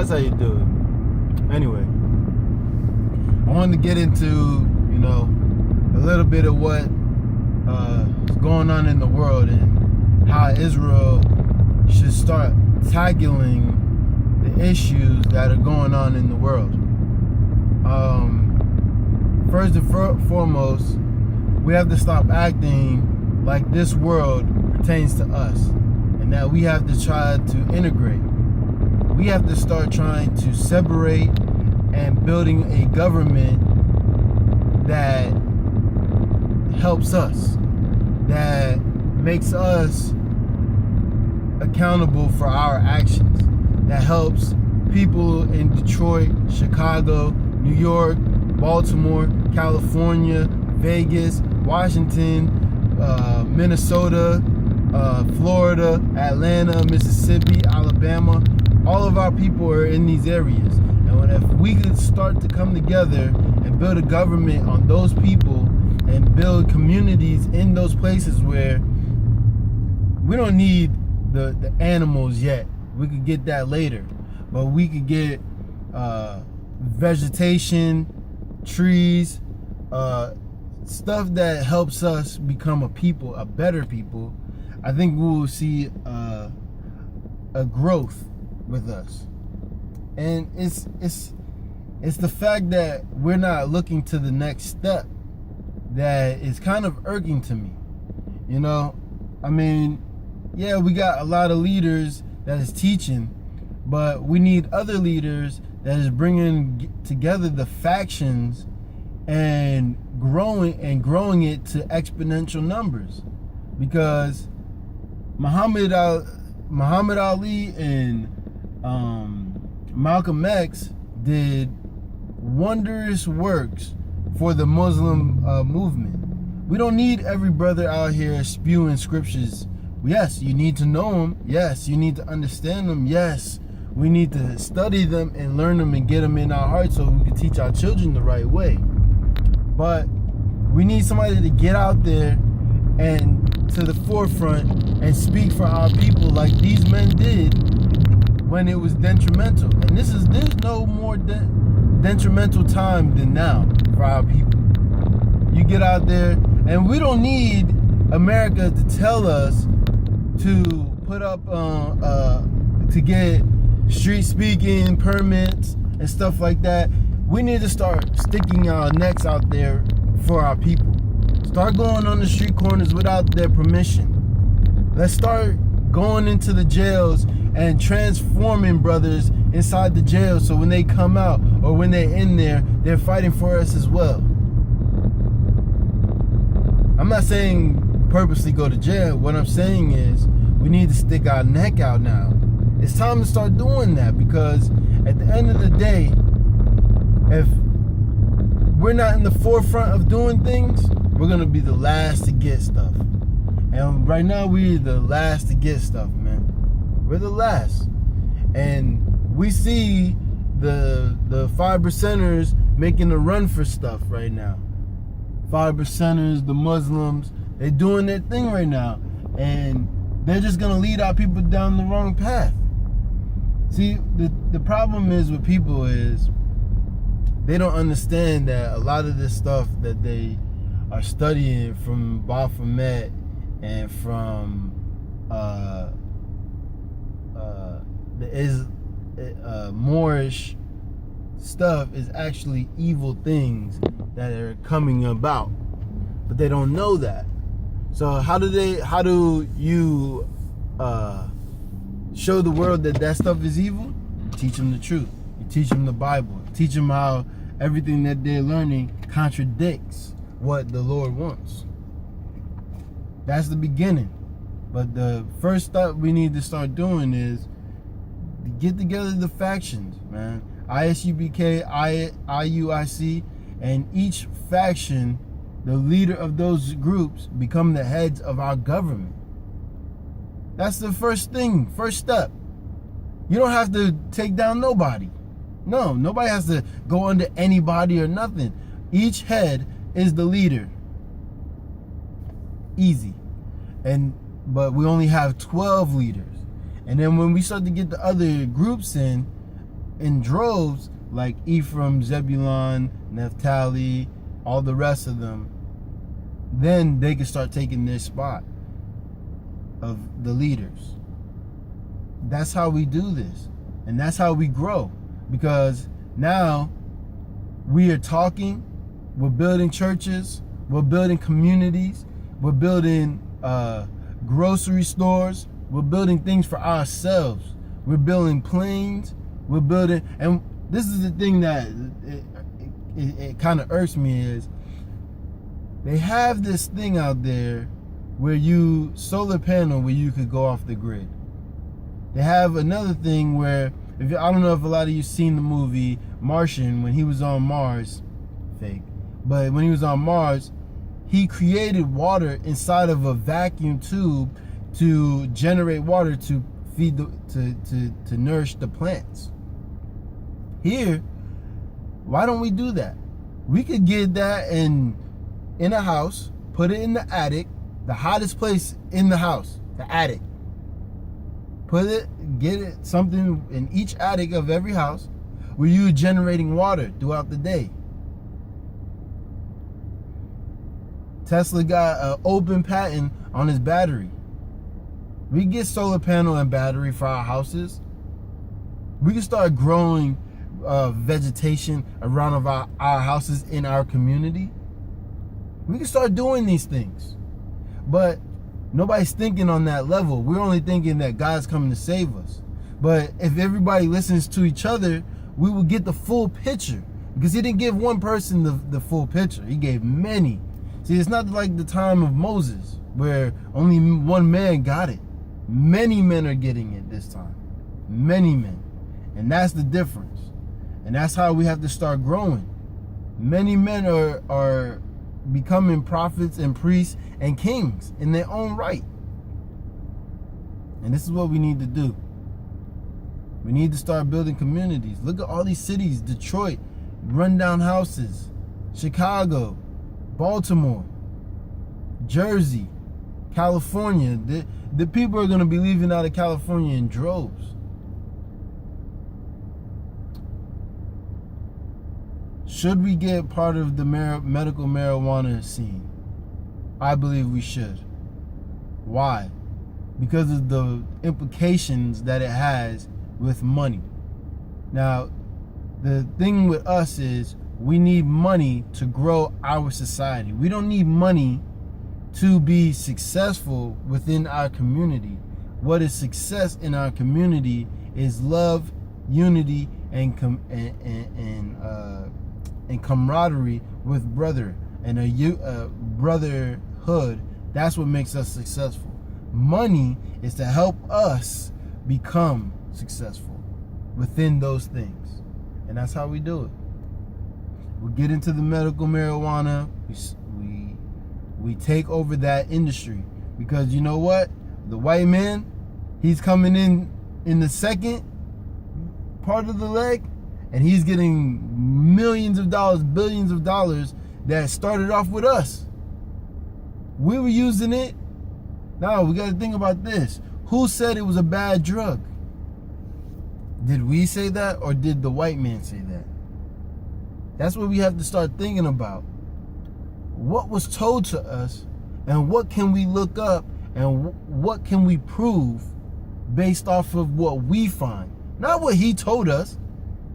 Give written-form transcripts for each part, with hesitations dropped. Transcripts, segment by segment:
That's how you do it. Anyway, I wanted to get into, a little bit of what is going on in the world and how Israel should start tackling the issues that are going on in the world. First and foremost, we have to stop acting like this world pertains to us and that we have to try to integrate. We have to start trying to separate and building a government that helps us, that makes us accountable for our actions, that helps people in Detroit, Chicago, New York, Baltimore, California, Vegas, Washington, Minnesota, Florida, Atlanta, Mississippi, Alabama. All of our people are in these areas. And if we could start to come together and build a government on those people and build communities in those places where we don't need the animals yet. We could get that later. But we could get vegetation, trees, stuff that helps us become a people, a better people. I think we will see a growth with us. And it's the fact that we're not looking to the next step that is kind of irking to me. Yeah, we got a lot of leaders that is teaching, but we need other leaders that is bringing together the factions and growing it to exponential numbers. Because Muhammad Ali and Malcolm X did wondrous works for the Muslim movement. We don't need every brother out here spewing scriptures. Yes, you need to know them. Yes, you need to understand them. Yes, we need to study them and learn them and get them in our hearts so we can teach our children the right way. But we need somebody to get out there and to the forefront and speak for our people like these men did when it was detrimental. And there's no more detrimental time than now for our people. You get out there, and we don't need America to tell us to put up to get street speaking permits and stuff like that. We need to start sticking our necks out there for our people. Start going on the street corners without their permission. Let's start going into the jails and transforming brothers inside the jail so when they come out or when they're in there, they're fighting for us as well. I'm not saying purposely go to jail. What I'm saying is we need to stick our neck out now. It's time to start doing that, because at the end of the day, if we're not in the forefront of doing things, we're going to be the last to get stuff. And right now, we're the last to get stuff, man. We're the last. And we see the 5%ers making a run for stuff right now. 5%ers, the Muslims, they're doing their thing right now. And they're just going to lead our people down the wrong path. See, the problem is with people is they don't understand that a lot of this stuff that they are studying from Baphomet and from the Moorish stuff is actually evil things that are coming about, but they don't know that. So how do you show the world that stuff is evil? Teach them the truth. You teach them the Bible. Teach them how everything that they're learning contradicts what the Lord wants. That's the beginning. But the first step we need to start doing is to get together the factions, man. ISUBK, IUIC, and each faction, the leader of those groups, become the heads of our government. That's the first thing, first step. You don't have to take down nobody. No, nobody has to go under anybody or nothing. Each head is the leader. Easy. But we only have 12 leaders. And then when we start to get the other groups in, in droves, like Ephraim, Zebulun, Naphtali, all the rest of them, then they can start taking their spot of the leaders. That's how we do this. And that's how we grow. Because now we are talking, we're building churches, we're building communities, we're building grocery stores, we're building things for ourselves. We're building planes, we're building, and this is the thing that it kind of irks me is they have this thing out there where you solar panel where you could go off the grid. They have another thing where I don't know if a lot of you seen the movie Martian when he was on Mars, fake, but when he was on Mars, he created water inside of a vacuum tube to generate water to feed to nourish the plants. Here, why don't we do that? We could get that in a house, put it in the attic, the hottest place in the house, the attic. Get it something in each attic of every house where you're generating water throughout the day. Tesla got an open patent on his battery. We get solar panel and battery for our houses. We can start growing vegetation around of our houses in our community. We can start doing these things. But nobody's thinking on that level. We're only thinking that God's coming to save us. But if everybody listens to each other, we will get the full picture. Because he didn't give one person the full picture. He gave many. See, it's not like the time of Moses where only one man got it. Many men are getting it this time. Many men. And that's the difference. And that's how we have to start growing. Many men are becoming prophets and priests and kings in their own right. And this is what we need to do. We need to start building communities. Look at all these cities: Detroit, rundown houses, Chicago, Baltimore, Jersey, California. The people are going to be leaving out of California in droves. Should we get part of the medical marijuana scene? I believe we should. Why? Because of the implications that it has with money. Now, the thing with us is we need money to grow our society. We don't need money to be successful within our community. What is success in our community is love, unity, and camaraderie with brother and a brotherhood. That's what makes us successful. Money is to help us become successful within those things, and that's how we do it. We get into the medical marijuana. We take over that industry, because you know what? The white man, he's coming in the second part of the leg, and he's getting millions of dollars, billions of dollars that started off with us. We were using it. Now we got to think about this. Who said it was a bad drug? Did we say that, or did the white man say that? That's what we have to start thinking about. What was told to us, and what can we look up, and what can we prove based off of what we find? Not what he told us.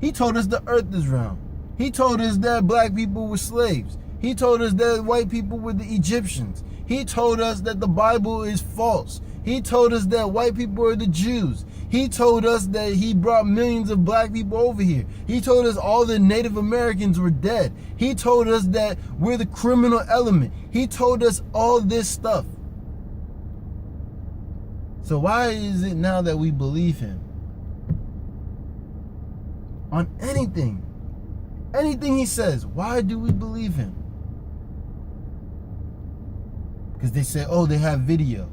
He told us the earth is round. He told us that black people were slaves. He told us that white people were the Egyptians. He told us that the Bible is false. He told us that white people are the Jews. He told us that he brought millions of black people over here. He told us all the Native Americans were dead. He told us that we're the criminal element. He told us all this stuff. So why is it now that we believe him? On anything he says, why do we believe him? Because they say, oh, they have video.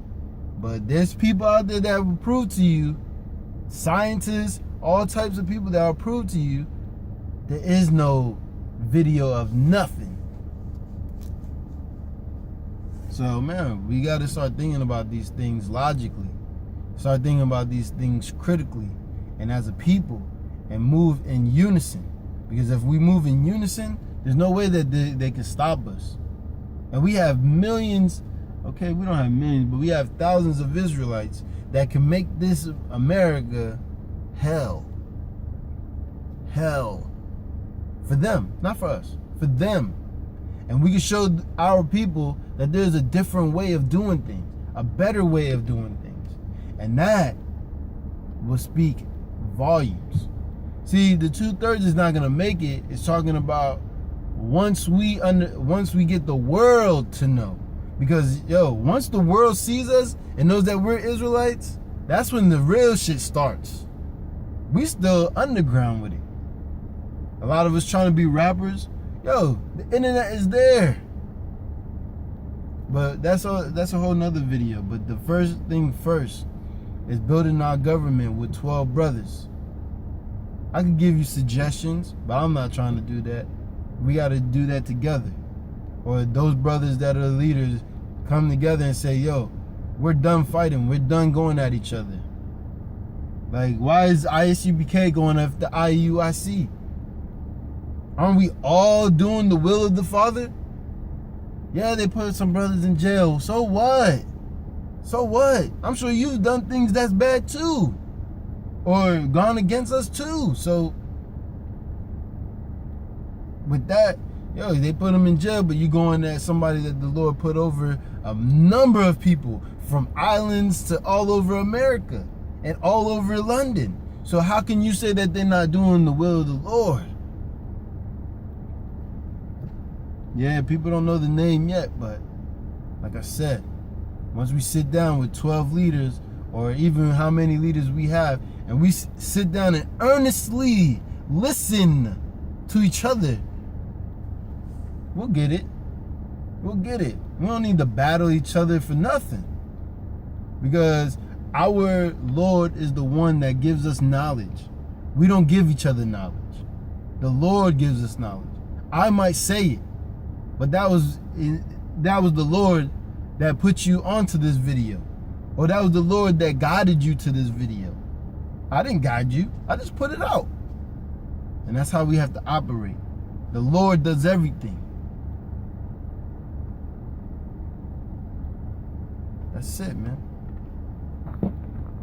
But there's people out there that will prove to you, scientists, all types of people that will prove to you, there is no video of nothing. So, man, we got to start thinking about these things logically. Start thinking about these things critically and as a people. and move in unison. Because if we move in unison, there's no way that they can stop us. And we have millions, okay, we don't have millions, but we have thousands of Israelites that can make this America hell. Hell. For them, not for us, for them. And we can show our people that there's a different way of doing things, a better way of doing things. And that will speak volumes. See, the 2/3 is not gonna make it. It's talking about once we get the world to know. Because once the world sees us and knows that we're Israelites, that's when the real shit starts. We still underground with it. A lot of us trying to be rappers. The internet is there. But that's a whole nother video. But the first thing first is building our government with 12 brothers. I could give you suggestions, but I'm not trying to do that. We got to do that together. Or those brothers that are the leaders come together and say, we're done fighting. We're done going at each other. Like, why is ISUPK going after IUIC? Aren't we all doing the will of the Father? Yeah, they put some brothers in jail. So what? So what? I'm sure you've done things that's bad too. Or gone against us too. So with that, they put them in jail, but you going at somebody that the Lord put over a number of people from islands to all over America and all over London. So how can you say that they're not doing the will of the Lord? Yeah, people don't know the name yet, but like I said, once we sit down with 12 leaders, or even how many leaders we have, and we sit down and earnestly listen to each other, we'll get it. We'll get it. We don't need to battle each other for nothing. Because our Lord is the one that gives us knowledge. We don't give each other knowledge. The Lord gives us knowledge. I might say it, but that was the Lord that put you onto this video. Or that was the Lord that guided you to this video. I didn't guide you. I just put it out. And that's how we have to operate. The Lord does everything. That's it, man.